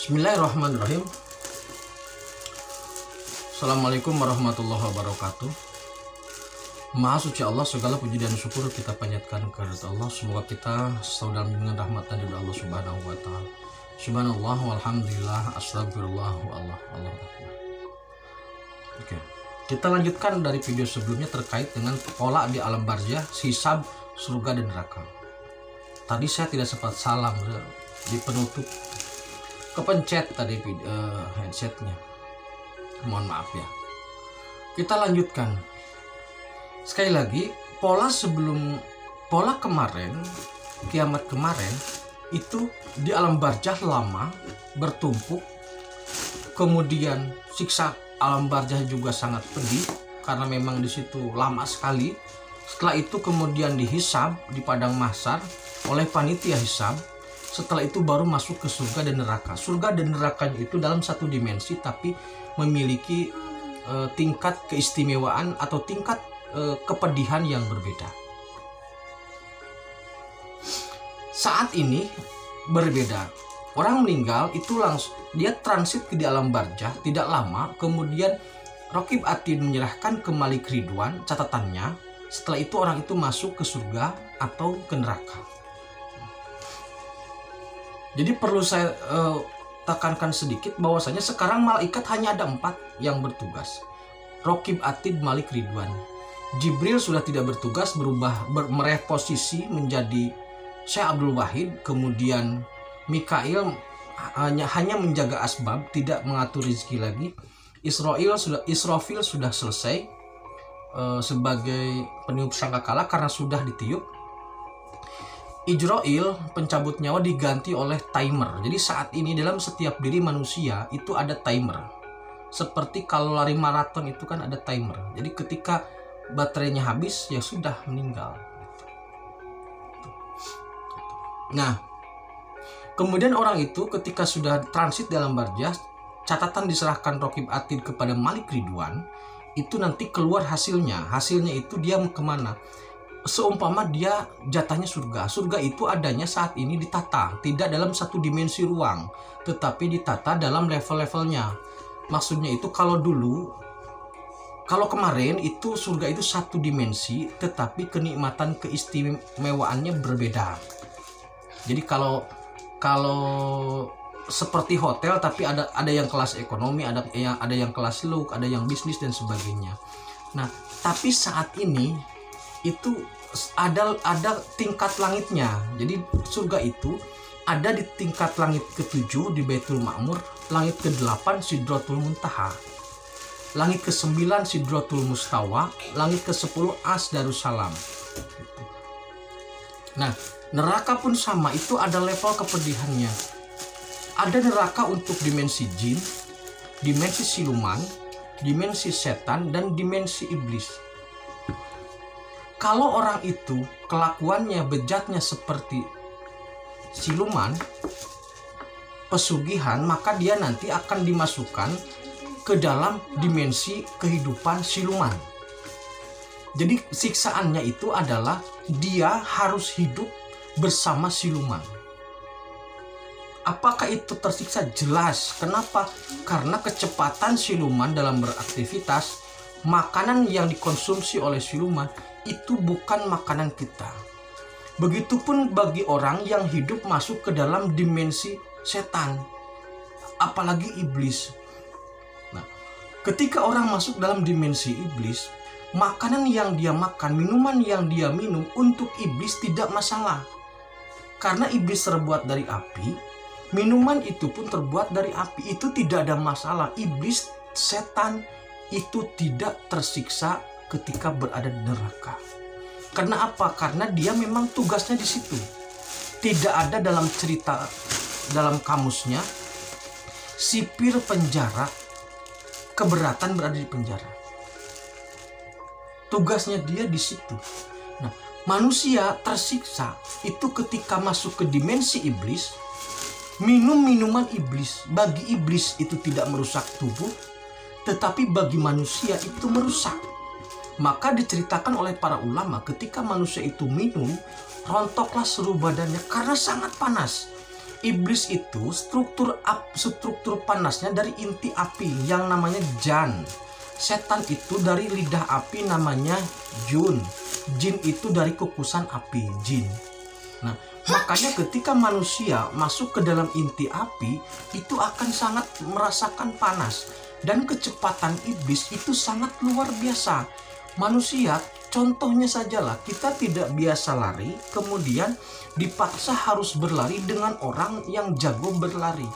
Bismillahirrahmanirrahim. Assalamualaikum warahmatullahi wabarakatuh. Maha suci Allah, segala puji dan syukur kita panjatkan kepada Allah. Semoga kita selalu dalam bimbingan rahmat dan ridho Allah Subhanahu wa taala. Subhanallah walhamdulillah, astagfirullah Allah akbar. Oke. Kita lanjutkan dari video sebelumnya terkait dengan pola di alam barzah, hisab, surga dan neraka. Tadi saya tidak sempat salam di penutup, kepencet tadi headsetnya, mohon maaf ya. Kita lanjutkan sekali lagi. Pola kemarin, kiamat kemarin itu di alam barzah lama bertumpuk, kemudian siksa alam barzah juga sangat pedih karena memang di situ lama sekali. Setelah itu kemudian dihisab di padang mahsyar oleh panitia hisab. Setelah itu baru masuk ke surga dan neraka. Surga dan nerakanya itu dalam satu dimensi tapi memiliki tingkat keistimewaan atau tingkat kepedihan yang berbeda. Saat ini berbeda. Orang meninggal itu langsung dia transit ke di alam barzah tidak lama, kemudian Raqib Atid menyerahkan ke Malik Ridwan catatannya. Setelah itu orang itu masuk ke surga atau ke neraka. Jadi perlu saya tekankan sedikit bahwasanya sekarang malaikat hanya ada 4 yang bertugas. Raqib Atid, Malik Ridwan. Jibril sudah tidak bertugas, mereposisi menjadi Syekh Abdul Wahid. Kemudian Mikail hanya menjaga asbab, tidak mengatur rezeki lagi. Israfil sudah selesai sebagai peniup sangkakala karena sudah ditiup. Ijrail, pencabut nyawa, diganti oleh timer. Jadi saat ini dalam setiap diri manusia itu ada timer. Seperti kalau lari maraton itu kan ada timer. Jadi ketika baterainya habis ya sudah meninggal. Nah, kemudian orang itu ketika sudah transit dalam barzah, catatan diserahkan Raqib Atid kepada Malik Ridwan, itu nanti keluar hasilnya. Hasilnya itu dia kemana? Seumpama dia jatahnya surga. Surga itu adanya saat ini ditata, tidak dalam satu dimensi ruang, tetapi ditata dalam level-levelnya. Maksudnya itu kalau kemarin itu surga itu satu dimensi, tetapi kenikmatan keistimewaannya berbeda. Jadi kalau seperti hotel tapi ada yang kelas ekonomi, ada yang kelas look, ada yang bisnis dan sebagainya. Nah, tapi saat ini itu ada tingkat langitnya. Jadi surga itu ada di tingkat langit ke-7 di Baitul Ma'mur, langit ke-8 Sidratul Muntaha, langit ke-9 Sidratul Mustawa, langit ke-10 As Darussalam. Nah, neraka pun sama, itu ada level kepedihannya. Ada neraka untuk dimensi jin, dimensi siluman, dimensi setan, dan dimensi iblis. Kalau orang itu kelakuannya bejatnya seperti siluman, pesugihan, maka dia nanti akan dimasukkan ke dalam dimensi kehidupan siluman. Jadi siksaannya itu adalah dia harus hidup bersama siluman. Apakah itu tersiksa? Jelas. Kenapa? Karena kecepatan siluman dalam beraktivitas, makanan yang dikonsumsi oleh siluman itu bukan makanan kita. Begitupun bagi orang yang hidup masuk ke dalam dimensi setan, apalagi iblis. Nah, ketika orang masuk dalam dimensi iblis, makanan yang dia makan, minuman yang dia minum untuk iblis tidak masalah. Karena iblis terbuat dari api, minuman itu pun terbuat dari api, itu tidak ada masalah. Iblis, setan itu tidak tersiksa ketika berada di neraka. Karena apa? Karena dia memang tugasnya di situ. Tidak ada dalam cerita, dalam kamusnya, sipir penjara keberatan berada di penjara. Tugasnya dia di situ. Nah, manusia tersiksa itu ketika masuk ke dimensi iblis, minum minuman iblis. Bagi iblis itu tidak merusak tubuh, tetapi bagi manusia itu merusak. Maka diceritakan oleh para ulama ketika manusia itu minum, rontoklah seluruh badannya karena sangat panas. Iblis itu struktur panasnya dari inti api yang namanya jan. Setan itu dari lidah api namanya jun. Jin itu dari kukusan api, jin. Nah, makanya ketika manusia masuk ke dalam inti api, itu akan sangat merasakan panas. Dan kecepatan iblis itu sangat luar biasa. Manusia, contohnya sajalah, kita tidak biasa lari, kemudian dipaksa harus berlari dengan orang yang jago berlari.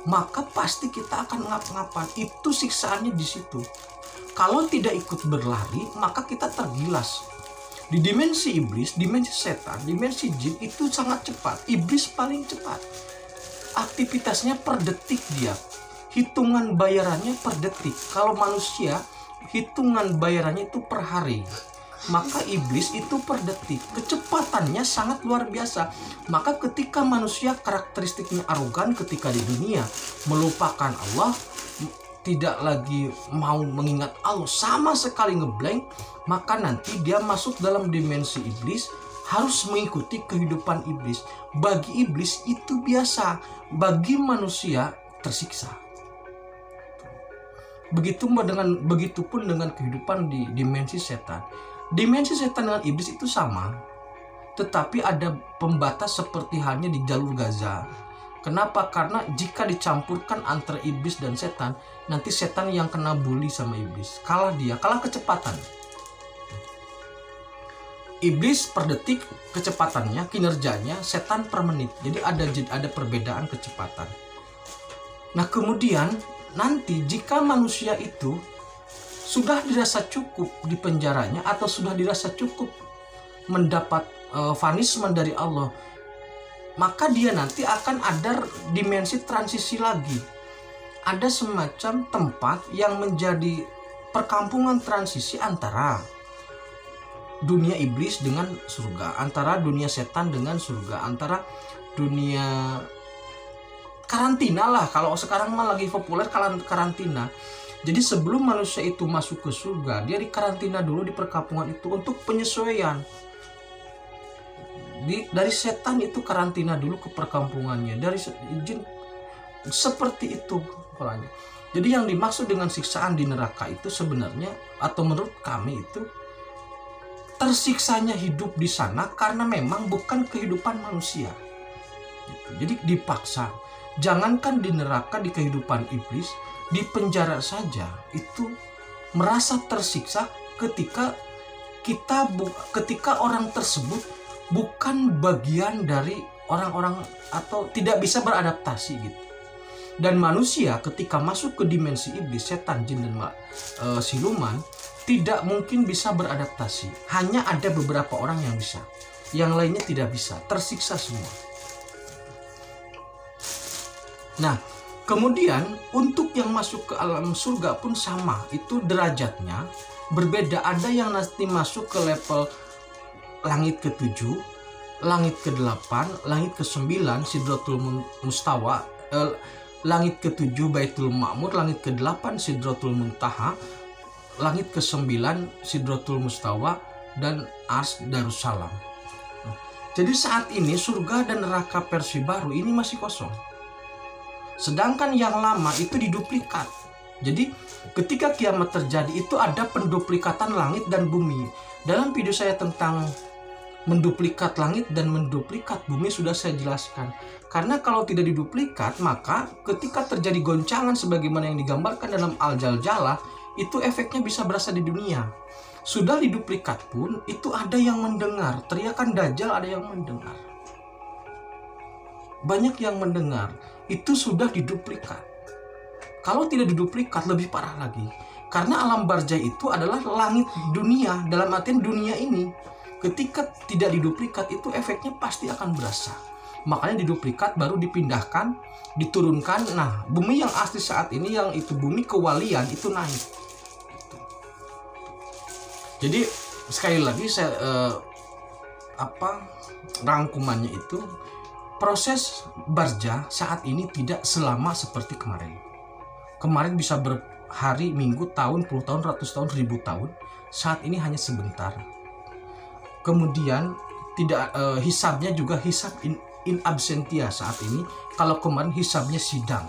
Maka pasti kita akan ngap-ngapan. Itu siksaannya di situ. Kalau tidak ikut berlari, maka kita tergilas. Di dimensi iblis, dimensi setan, dimensi jin itu sangat cepat. Iblis paling cepat. Aktivitasnya per detik dia. Hitungan bayarannya per detik. Kalau manusia, hitungan bayarannya itu per hari. Maka iblis itu per detik. Kecepatannya sangat luar biasa. Maka ketika manusia karakteristiknya arogan ketika di dunia, melupakan Allah, tidak lagi mau mengingat Allah, sama sekali ngeblank, maka nanti dia masuk dalam dimensi iblis, harus mengikuti kehidupan iblis. Bagi iblis itu biasa, bagi manusia tersiksa. Begitupun dengan kehidupan di dimensi setan. Dimensi setan dengan iblis itu sama, tetapi ada pembatas seperti halnya di jalur Gaza. Kenapa? Karena jika dicampurkan antara iblis dan setan, nanti setan yang kena bully sama iblis. Kalah dia, kalah kecepatan. Iblis per detik kecepatannya, kinerjanya, setan per menit. Jadi ada perbedaan kecepatan. Nah, kemudian nanti jika manusia itu sudah dirasa cukup di penjaranya atau sudah dirasa cukup mendapat vanisman dari Allah, maka dia nanti akan ada dimensi transisi lagi. Ada semacam tempat yang menjadi perkampungan transisi antara dunia iblis dengan surga, antara dunia setan dengan surga, antara dunia karantina lah. Kalau sekarang mah lagi populer karantina. Jadi sebelum manusia itu masuk ke surga, dia dikarantina dulu di perkampungan itu untuk penyesuaian. Dari setan itu karantina dulu ke perkampungannya, dari jin seperti itu polanya. Jadi yang dimaksud dengan siksaan di neraka itu sebenarnya, atau menurut kami itu, tersiksanya hidup di sana karena memang bukan kehidupan manusia. Jadi dipaksa. Jangankan di neraka, di kehidupan iblis, di penjara saja itu merasa tersiksa ketika orang tersebut bukan bagian dari orang-orang atau tidak bisa beradaptasi gitu. Dan manusia ketika masuk ke dimensi iblis, setan, jin, dan siluman tidak mungkin bisa beradaptasi. Hanya ada beberapa orang yang bisa, yang lainnya tidak bisa, tersiksa semua. Nah, kemudian untuk yang masuk ke alam surga pun sama, itu derajatnya berbeda. Ada yang nanti masuk ke level langit ke-7, langit ke-8, langit ke-9 Sidratul Mustawa, langit ke-7 Baitul Ma'mur, langit ke-8 Sidratul Muntaha, langit ke-9 Sidratul Mustawa, dan Ars Darussalam. Jadi saat ini surga dan neraka versi baru ini masih kosong. Sedangkan yang lama itu diduplikat. Jadi ketika kiamat terjadi itu ada penduplikatan langit dan bumi. Dalam video saya tentang menduplikat langit dan menduplikat bumi sudah saya jelaskan. Karena kalau tidak diduplikat, maka ketika terjadi goncangan sebagaimana yang digambarkan dalam Al-Jaljalah, itu efeknya bisa berasa di dunia. Sudah diduplikat pun itu ada yang mendengar. Teriakan Dajjal ada yang mendengar. Banyak yang mendengar. Itu sudah diduplikat. Kalau tidak diduplikat lebih parah lagi. Karena alam barzah itu adalah langit dunia, dalam artian dunia ini. Ketika tidak diduplikat itu efeknya pasti akan berasa. Makanya diduplikat baru dipindahkan, diturunkan. Nah, bumi yang asli saat ini, yang itu bumi kewalian, itu naik. Jadi sekali lagi saya rangkumannya itu, proses barzah saat ini tidak selama seperti kemarin. Kemarin bisa berhari, minggu, tahun, puluh tahun, ratus tahun, ribu tahun. Saat ini hanya sebentar. Kemudian tidak hisabnya juga hisab in absentia saat ini, kalau kemarin hisabnya sidang.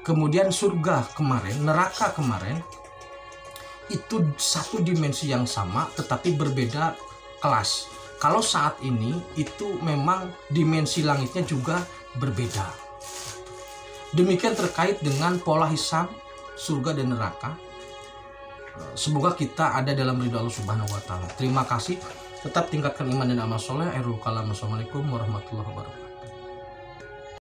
Kemudian surga kemarin, neraka kemarin, itu satu dimensi yang sama tetapi berbeda kelas. Kalau saat ini itu memang dimensi langitnya juga berbeda. Demikian terkait dengan pola hisab surga dan neraka. Semoga kita ada dalam ridho Allah Subhanahu wa taala. Terima kasih. Tetap tingkatkan iman dan amal soleh. Assalamualaikum warahmatullahi wabarakatuh.